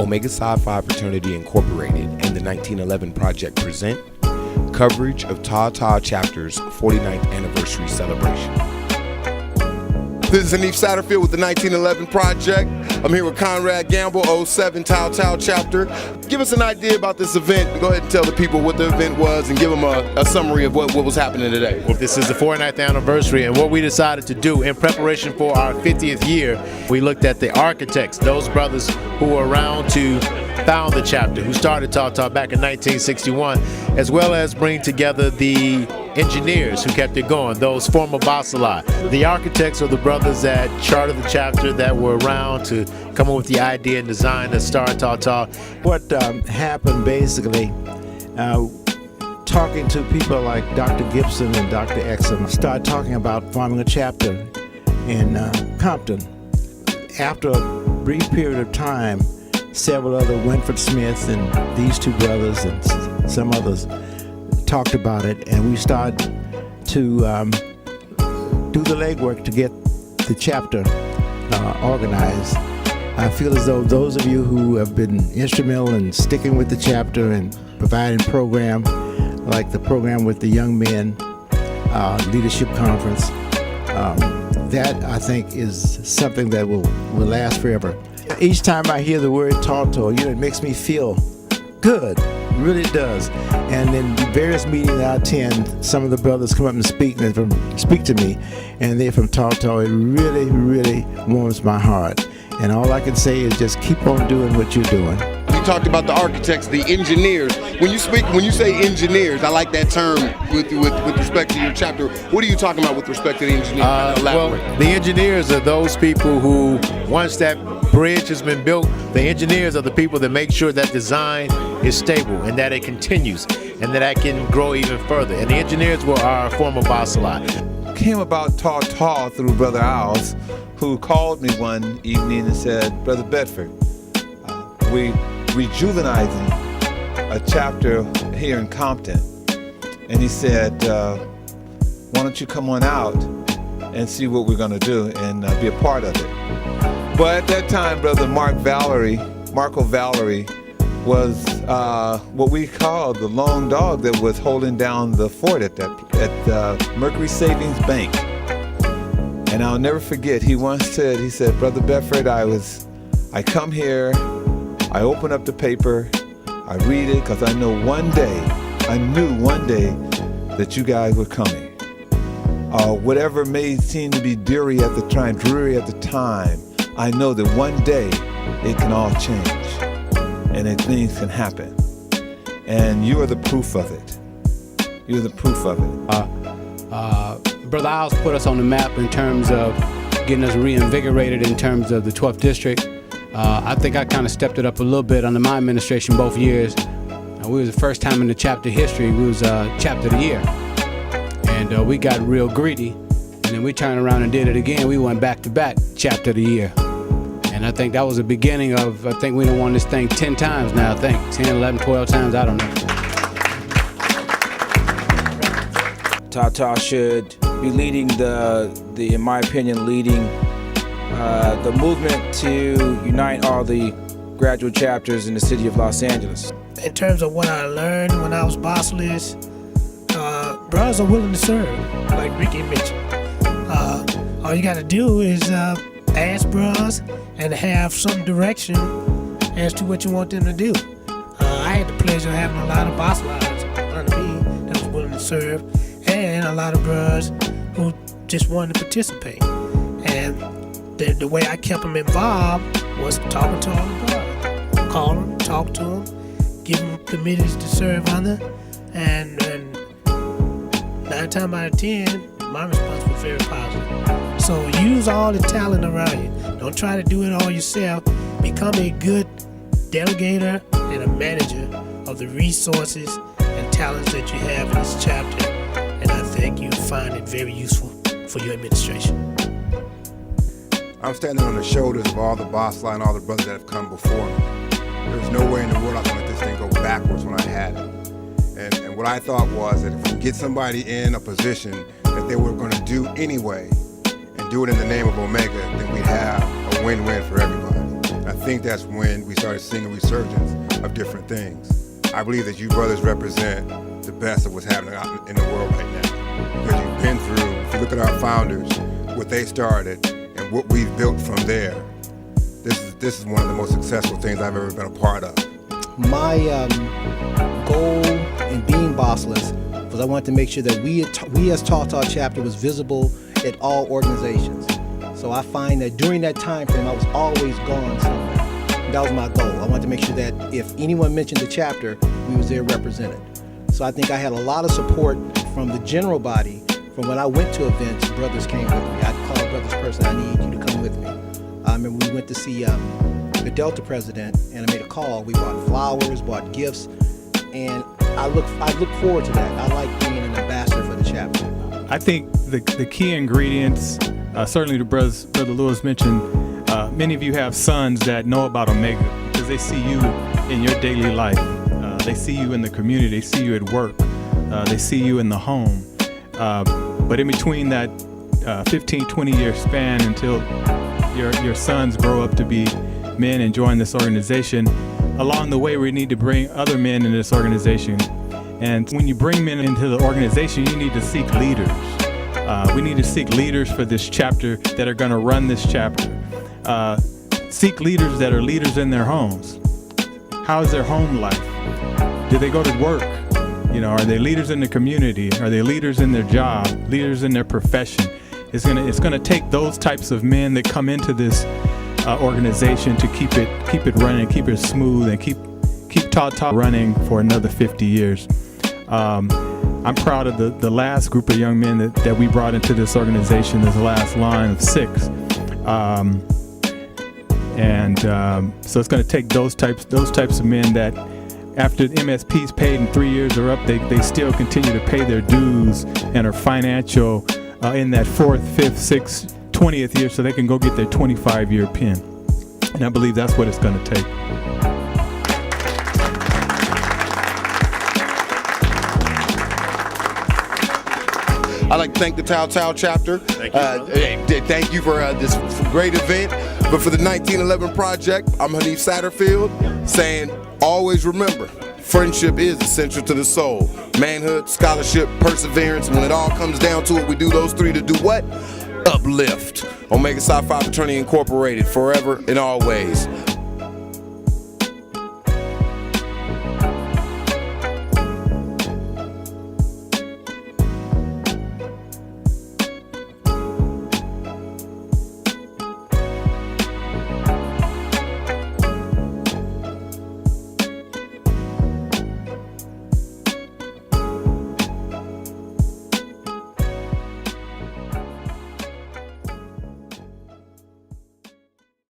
Omega Psi Phi Fraternity Incorporated and the 1911 Project present coverage of Tau Chapter's 49th anniversary celebration. This is Hanief Saterfield with the 1911 Project. I'm here with Conrad Gamble, 07 Tau Chapter. Give us an idea about this event. Go ahead and tell the people what the event was and give them a summary of what was happening today. Well, this is the 49th anniversary, and what we decided to do in preparation for our 50th year, we looked at the architects, those brothers who were around to found the chapter, who started Tau back in 1961, as well as bring together the engineers who kept it going, those former Basili. The architects are the brothers that chartered the chapter, that were around to come up with the idea and design that started Tau. What happened basically, talking to people like Dr. Gibson and Dr. Exum, started talking about forming a chapter in Compton. After a brief period of time, several other, Winfred Smith and these two brothers and some others, talked about it, and we started to do the legwork to get the chapter organized. I feel as though those of you who have been instrumental in sticking with the chapter and providing program like the program with the Young Men Leadership Conference, that I think is something that will last forever. Each time I hear the word Tau, it makes me feel good. It really does. And in various meetings I attend, some of the brothers come up and speak to me, and they're from Tau. It really, really warms my heart. And all I can say is just keep on doing what you're doing. You talked about the architects, the engineers. When you say engineers, I like that term with respect to your chapter. What are you talking about with respect to the engineers? Well, the engineers are those people who, once that bridge has been built, the engineers are the people that make sure that design is stable and that it continues and that it can grow even further. And the engineers were our former Basili. Came about Tau through Brother Owls, who called me one evening and said, "Brother Bedford, we rejuvenizing a chapter here in Compton." And he said, "Why don't you come on out and see what we're going to do and be a part of it?" But at that time, Brother Marco Valerie, was what we called the lone dog that was holding down the fort at Mercury Savings Bank. And I'll never forget, he once said, "Brother Bedford, I come here, I open up the paper, I read it, because I knew one day that you guys were coming. Whatever may seem to be dreary at the time, I know that one day it can all change and that things can happen. And you are the proof of it. You're the proof of it." Brother Owls put us on the map in terms of getting us reinvigorated in terms of the 12th District. I think I kind of stepped it up a little bit under my administration both years. We was the first time in the chapter history, we was chapter of the year. And we got real greedy. And then we turned around and did it again. We went back to back chapter of the year. And I think that was the beginning of, I think we done won this thing 10 times now, I think. 10, 11, 12 times, I don't know. Tau should be leading in my opinion, leading the movement to unite all the graduate chapters in the city of Los Angeles. In terms of what I learned when I was Basili, brothers are willing to serve, like Ricky mentioned. All you gotta do is ask brothers and have some direction as to what you want them to do. I had the pleasure of having a lot of Basilis under me that was willing to serve, and a lot of brothers who just wanted to participate. And the way I kept them involved was talking to all the brothers. Call them, talk to them, give them committees to serve under, and 9 times out of 10, my response was very positive. So use all the talent around you. Don't try to do it all yourself. Become a good delegator and a manager of the resources and talents that you have in this chapter. And I think you'll find it very useful for your administration. I'm standing on the shoulders of all the Basili and all the brothers that have come before me. There was no way in the world I was going to let this thing go backwards when I had it. And what I thought was that if we can get somebody in a position that they were going to do anyway, and do it in the name of Omega, then we'd have a win-win for everybody. I think that's when we started seeing a resurgence of different things. I believe that you brothers represent the best of what's happening out in the world right now. Because you've been through, if you look at our founders, what they started and what we've built from there, this is one of the most successful things I've ever been a part of. My goal in being bossless was I wanted to make sure that we as Tall Chapter was visible at all organizations. So I find that during that time frame, I was always gone somewhere. That was my goal. I wanted to make sure that if anyone mentioned the chapter, we was there represented. So I think I had a lot of support from the general body. From when I went to events, brothers came with me. I'd call brothers person, I need you to come with me. I remember we went to see the Delta president, and I made a call. We bought flowers, bought gifts, and I look forward to that. I like being an ambassador for the chapter. I think the key ingredients, certainly the Brother Lewis mentioned, many of you have sons that know about Omega because they see you in your daily life. They see you in the community. They see you at work. They see you in the home. But in between that 15, 20-year span until your sons grow up to be men and join this organization, along the way we need to bring other men in this organization. And when you bring men into the organization, you need to seek leaders. We need to seek leaders for this chapter that are going to run this chapter. Seek leaders that are leaders in their homes. How is their home life? Do they go to work? Are they leaders in the community? Are they leaders in their job? Leaders in their profession? It's gonna take those types of men that come into this organization to keep it running, keep it smooth, and keep Tall running for another 50 years. I'm proud of the last group of young men that we brought into this organization, this last line of 6. So it's going to take those types of men that, after the MSP's paid and 3 years are up, they still continue to pay their dues and are financial in that 4th, 5th, 6th, 20th year, so they can go get their 25-year pin. And I believe that's what it's going to take. I'd like to thank the Tao chapter. Thank you, thank you for this great event. But for the 1911 Project, I'm Hanief Saterfield, saying always remember, friendship is essential to the soul. Manhood, scholarship, perseverance. When it all comes down to it, we do those 3 to do what? Uplift. Omega Psi Phi Fraternity Incorporated, forever and always.